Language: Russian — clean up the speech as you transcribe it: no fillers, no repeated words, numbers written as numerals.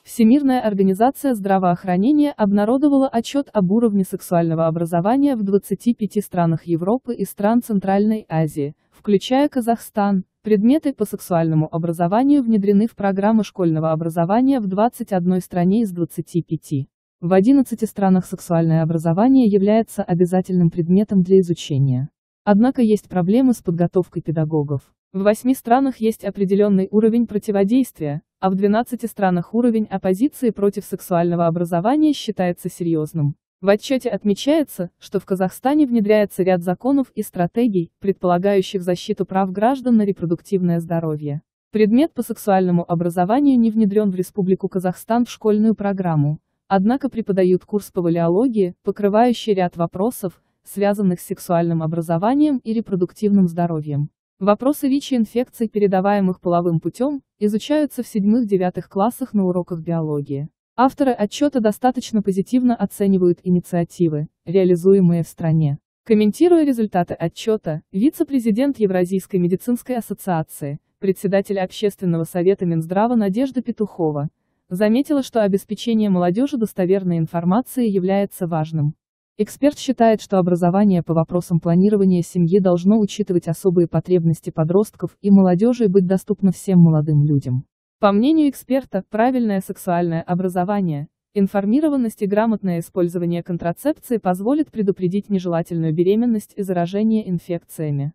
Всемирная организация здравоохранения обнародовала отчет об уровне сексуального образования в 25 странах Европы и стран Центральной Азии, включая Казахстан. Предметы по сексуальному образованию внедрены в программы школьного образования в 21 стране из 25. В 11 странах сексуальное образование является обязательным предметом для изучения. Однако есть проблемы с подготовкой педагогов. В 8 странах есть определенный уровень противодействия, а в 12 странах уровень оппозиции против сексуального образования считается серьезным. В отчете отмечается, что в Казахстане внедряется ряд законов и стратегий, предполагающих защиту прав граждан на репродуктивное здоровье. Предмет по сексуальному образованию не внедрен в Республику Казахстан в школьную программу, однако преподают курс по валеологии, покрывающий ряд вопросов, связанных с сексуальным образованием и репродуктивным здоровьем. Вопросы ВИЧ-инфекций, передаваемых половым путем, изучаются в 7-9 классах на уроках биологии. Авторы отчета достаточно позитивно оценивают инициативы, реализуемые в стране. Комментируя результаты отчета, вице-президент Евразийской медицинской ассоциации, председатель Общественного совета Минздрава Надежда Петухова, заметила, что обеспечение молодежи достоверной информацией является важным. Эксперт считает, что образование по вопросам планирования семьи должно учитывать особые потребности подростков и молодежи и быть доступно всем молодым людям. По мнению эксперта, правильное сексуальное образование, информированность и грамотное использование контрацепции позволит предупредить нежелательную беременность и заражение инфекциями.